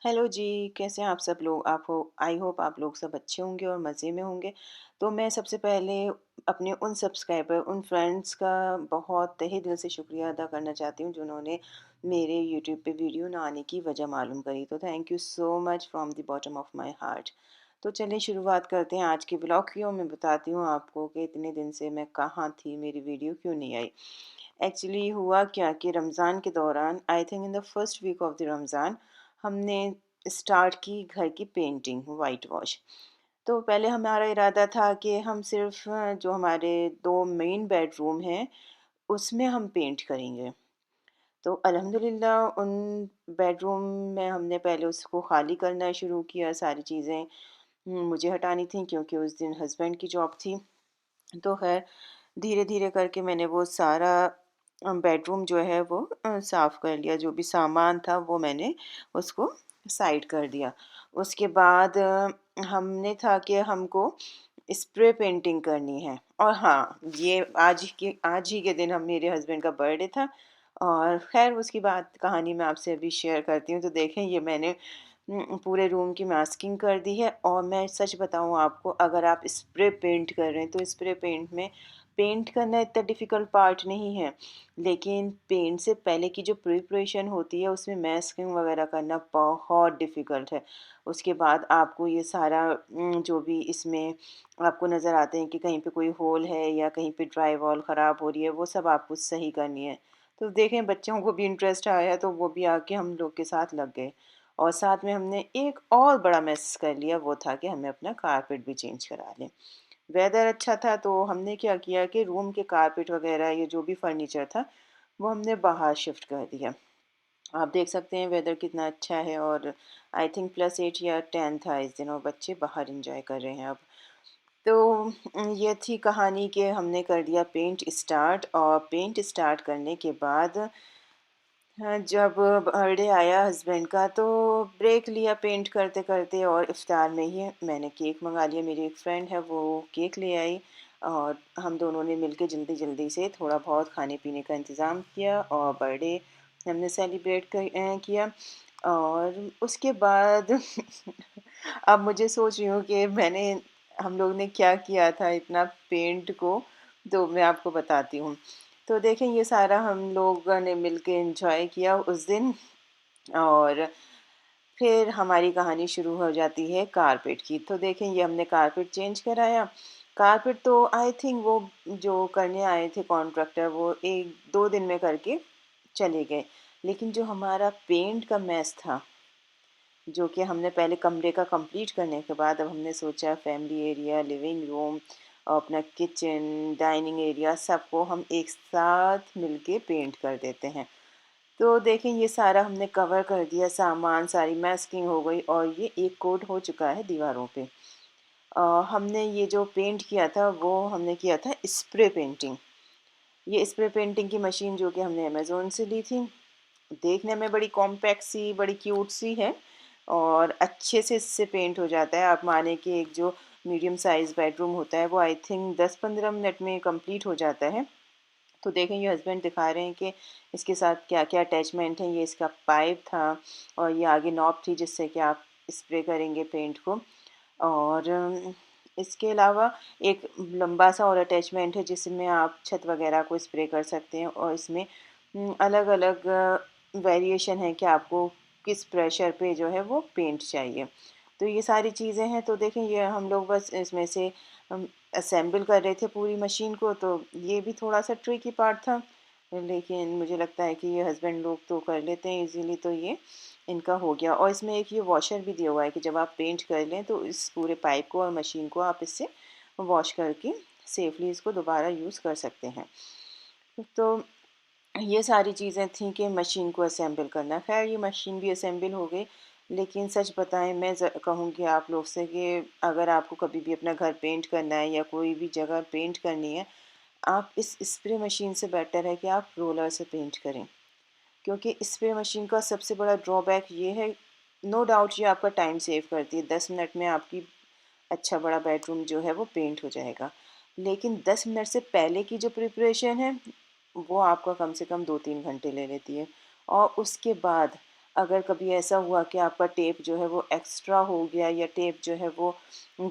Hello जी, कैसे हैं आप सब लोग? आप हो आई होप आप लोग सब अच्छे होंगे और मज़े में होंगे। तो मैं सबसे पहले अपने उन सब्सक्राइबर, उन फ्रेंड्स का बहुत तहे दिल से शुक्रिया अदा करना चाहती हूँ, जिन्होंने मेरे यूट्यूब पे वीडियो ना आने की वजह मालूम करी। तो thank you so much from the bottom of my heart. तो चलिए शुरुआत करते हैं आज के व्लॉग की और मैं बताती हूँ आपको कि इतने दिन से मैं कहाँ थी, मेरी वीडियो क्यों नहीं आई। एक्चुअली हुआ क्या कि रमज़ान के दौरान I think in the first week of the Ramzan हमने स्टार्ट की घर की पेंटिंग वाइट वॉश। तो पहले हमारा इरादा था कि हम सिर्फ जो हमारे 2 मेन बेडरूम हैं, उसमें हम पेंट करेंगे। तो अल्हम्दुलिल्लाह उन बेडरूम में हमने पहले उसको खाली करना शुरू किया, सारी चीज़ें मुझे हटानी थी क्योंकि उस दिन हस्बैंड की जॉब थी। तो ख़ैर धीरे-धीरे करके मैंने वो सारा बेडरूम जो है वो साफ़ कर लिया, जो भी सामान था वो मैंने उसको साइड कर दिया। उसके बाद हमने था कि हमको स्प्रे पेंटिंग करनी है और हाँ, ये आज ही के दिन हम मेरे हस्बैंड का बर्थडे था और ख़ैर उसकी बात कहानी मैं आपसे अभी शेयर करती हूँ। तो देखें ये मैंने पूरे रूम की मास्किंग कर दी है और मैं सच बताऊँ आपको, अगर आप स्प्रे पेंट कर रहे हैं तो स्प्रे पेंट में पेंट करना इतना डिफ़िकल्ट पार्ट नहीं है, लेकिन पेंट से पहले की जो प्रिपरेशन होती है उसमें मास्किंग वग़ैरह करना बहुत डिफ़िकल्ट है। उसके बाद आपको ये सारा जो भी इसमें आपको नज़र आते हैं कि कहीं पे कोई होल है या कहीं पे ड्राई वॉल ख़राब हो रही है, वो सब आपको सही करनी है। तो देखें बच्चों को भी इंटरेस्ट आया तो वो भी आके हम लोग के साथ लग गए। और साथ में हमने एक और बड़ा मिस कर लिया, वो था कि हमें अपना कारपेट भी चेंज करा लें। वेदर अच्छा था तो हमने क्या किया कि रूम के कारपेट वगैरह ये जो भी फर्नीचर था वो हमने बाहर शिफ्ट कर दिया। आप देख सकते हैं वेदर कितना अच्छा है और आई थिंक +8 या 10 था इस दिन और बच्चे बाहर एंजॉय कर रहे हैं अब। तो ये थी कहानी कि हमने कर दिया पेंट स्टार्ट और पेंट स्टार्ट करने के बाद हाँ, जब बर्थडे आया हस्बैंड का तो ब्रेक लिया पेंट करते-करते और इफ्तार में ही मैंने केक मँगा लिया। मेरी एक फ्रेंड है वो केक ले आई और हम दोनों ने मिलके जल्दी-जल्दी से थोड़ा बहुत खाने-पीने का इंतज़ाम किया और बर्थडे हमने सेलिब्रेट किया। और उसके बाद अब मुझे सोच रही हूँ कि हम लोग ने क्या किया था इतना पेंट को, तो मैं आपको बताती हूँ। तो देखें ये सारा हम लोगों ने मिलके एंजॉय किया उस दिन और फिर हमारी कहानी शुरू हो जाती है कारपेट की। तो देखें ये हमने कारपेट चेंज कराया। कारपेट तो आई थिंक वो जो करने आए थे कॉन्ट्रैक्टर वो 1-2 दिन में करके चले गए। लेकिन जो हमारा पेंट का मेस था, जो कि हमने पहले कमरे का कंप्लीट करने के बाद अब हमने सोचा फैमिली एरिया, लिविंग रूम और अपना किचन, डाइनिंग एरिया सबको हम एक साथ मिलके पेंट कर देते हैं। तो देखें ये सारा हमने कवर कर दिया सामान, सारी मास्किंग हो गई और ये एक कोट हो चुका है दीवारों पे। हमने ये जो पेंट किया था वो हमने किया था स्प्रे पेंटिंग। ये स्प्रे पेंटिंग की मशीन जो कि हमने अमेज़न से ली थी। देखने में बड़ी कॉम्पैक्ट सी, बड़ी क्यूट सी है और अच्छे से इससे पेंट हो जाता है। आप माने कि एक जो मीडियम साइज़ बेडरूम होता है वो आई थिंक 10-15 मिनट में कंप्लीट हो जाता है। तो देखें ये हस्बैंड दिखा रहे हैं कि इसके साथ क्या-क्या अटैचमेंट है। ये इसका पाइप था और ये आगे नॉब थी जिससे कि आप स्प्रे करेंगे पेंट को। और इसके अलावा एक लंबा-सा और अटैचमेंट है जिसमें आप छत वगैरह को स्प्रे कर सकते हैं और इसमें अलग-अलग वेरिएशन है कि आपको किस प्रेशर पे जो है वो पेंट चाहिए। तो ये सारी चीज़ें हैं तो देखें ये हम लोग बस इसमें से असेंबल कर रहे थे पूरी मशीन को, तो ये भी थोड़ा-सा ट्रिकी पार्ट था। लेकिन मुझे लगता है कि ये हस्बैंड लोग तो कर लेते हैं इज़िली, तो ये इनका हो गया। और इसमें एक ये वॉशर भी दिया हुआ है कि जब आप पेंट कर लें तो इस पूरे पाइप को और मशीन को आप इससे वॉश करके सेफली इसको दोबारा यूज़ कर सकते हैं। तो ये सारी चीज़ें थी कि मशीन को असेंबल करना। ख़ैर ये मशीन भी असेंबल हो गई, लेकिन सच बताएँ मैं कहूँगी आप लोग से कि अगर आपको कभी भी अपना घर पेंट करना है या कोई भी जगह पेंट करनी है, आप इस स्प्रे मशीन से बेटर है कि आप रोलर से पेंट करें। क्योंकि स्प्रे मशीन का सबसे बड़ा ड्रॉबैक ये है, नो डाउट ये आपका टाइम सेव करती है। 10 मिनट में आपकी अच्छा बड़ा बेडरूम जो है वो पेंट हो जाएगा। लेकिन 10 मिनट से पहले की जो प्रिपरेशन है, वो आपका कम से कम 2-3 घंटे ले लेती है। और उसके बाद अगर कभी ऐसा हुआ कि आपका टेप जो है वो एक्स्ट्रा हो गया या टेप जो है वो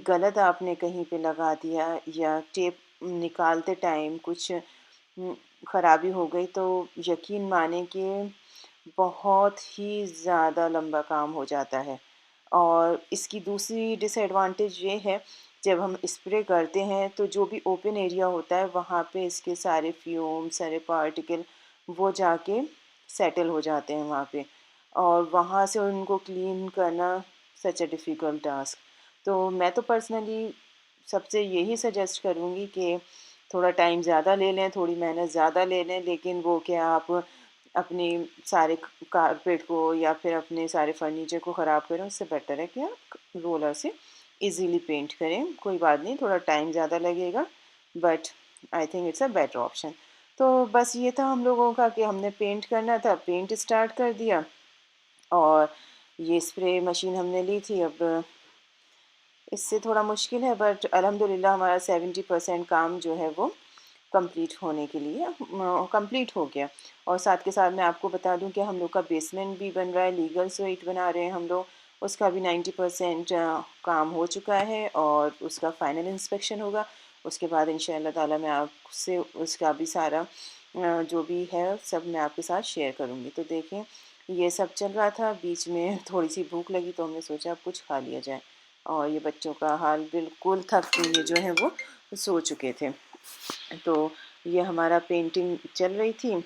गलत आपने कहीं पे लगा दिया या टेप निकालते टाइम कुछ ख़राबी हो गई तो यकीन मानें कि बहुत ही ज़्यादा लंबा काम हो जाता है। और इसकी दूसरी डिसएडवांटेज ये है, जब हम स्प्रे करते हैं तो जो भी ओपन एरिया होता है वहाँ पे इसके सारे फ्यूम, सारे पार्टिकल वो जाके सेटल हो जाते हैं वहाँ पे, और वहाँ से उनको क्लीन करना सच अ डिफ़िकल्ट टास्क। तो मैं तो पर्सनली सबसे यही सजेस्ट करूँगी कि थोड़ा टाइम ज़्यादा ले लें, थोड़ी मेहनत ज़्यादा ले लें, लेकिन वो क्या आप अपने सारे कारपेट को या फिर अपने सारे फर्नीचर को ख़राब करें, उससे बेटर है कि आप रोलर से इजीली पेंट करें। कोई बात नहीं, थोड़ा टाइम ज़्यादा लगेगा, but I think it's a better option. तो बस ये था हम लोगों का कि हमने पेंट करना था, पेंट स्टार्ट कर दिया, और ये स्प्रे मशीन हमने ली थी। अब इससे थोड़ा मुश्किल है, बट अल्हम्दुलिल्लाह हमारा 70% काम जो है वो कंप्लीट होने के लिए कंप्लीट हो गया। और साथ के साथ मैं आपको बता दूं कि हम लोग का बेसमेंट भी बन रहा है, लीगल स्वीट बना रहे हैं हम लोग, उसका भी 90% काम हो चुका है और उसका फाइनल इंस्पेक्शन होगा। उसके बाद इंशाअल्लाह ताला मैं आपसे उसका भी सारा जो भी है सब मैं आपके साथ शेयर करूँगी। तो देखें, ये सब चल रहा था, बीच में थोड़ी सी भूख लगी तो हमने सोचा अब कुछ खा लिया जाए। और ये बच्चों का हाल बिल्कुल थक के ये जो है वो सो चुके थे। तो ये हमारा पेंटिंग चल रही थी,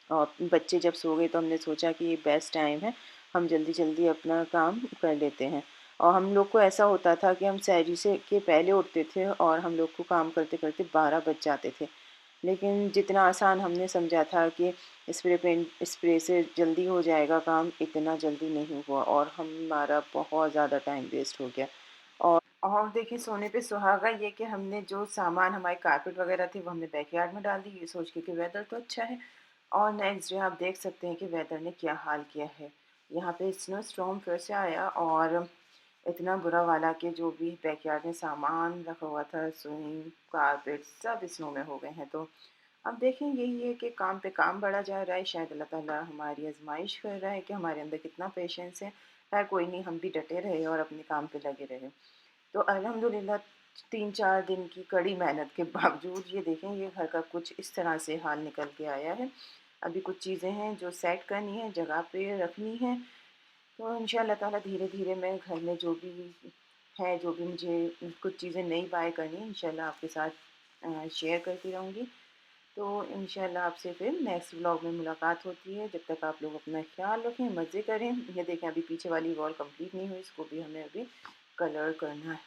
और बच्चे जब सो गए तो हमने सोचा कि ये बेस्ट टाइम है, हम जल्दी-जल्दी अपना काम कर लेते हैं। और हम लोग को ऐसा होता था कि हम सहरी से के पहले उठते थे और हम लोग को काम करते-करते 12 बज जाते थे। लेकिन जितना आसान हमने समझा था कि स्प्रे से जल्दी हो जाएगा काम, इतना जल्दी नहीं हुआ और हमारा बहुत ज़्यादा टाइम वेस्ट हो गया। और देखिए, सोने पे सुहागा ये कि हमने जो सामान हमारे कारपेट वगैरह थे वो हमने बैकयार्ड में डाल दी, ये सोच के कि वेदर तो अच्छा है। और नेक्स्ट डे आप देख सकते हैं कि वेदर ने क्या हाल किया है। यहाँ पे स्नो स्टॉर्म फिर से आया, और इतना बुरा वाला कि जो भी बैकयार्ड में सामान रखा हुआ था, स्विंग कारपेट सब स्नो में हो गए हैं। तो अब देखें, यही है कि काम पे काम बढ़ा जा रहा है। शायद अल्लाह ताला हमारी आजमाइश कर रहा है कि हमारे अंदर कितना पेशेंस है। खैर कोई नहीं, हम भी डटे रहे और अपने काम पे लगे रहे। तो अल्हम्दुलिल्लाह 3-4 दिन की कड़ी मेहनत के बावजूद ये देखें, ये घर का कुछ इस तरह से हाल निकल के आया है। अभी कुछ चीज़ें हैं जो सेट करनी है, जगह पे रखनी है। तो इंशाअल्लाह ताला धीरे-धीरे मैं घर में जो भी है, जो भी मुझे कुछ चीज़ें नई बाय करनी है, इंशाअल्लाह आपके साथ शेयर करती रहूँगी। तो इंशाअल्लाह आपसे फिर नेक्स्ट व्लॉग में मुलाकात होती है। जब तक आप लोग अपना ख़्याल रखें, मज़े करें। ये देखें, अभी पीछे वाली वॉल कंप्लीट नहीं हुई, इसको भी हमें अभी कलर करना है।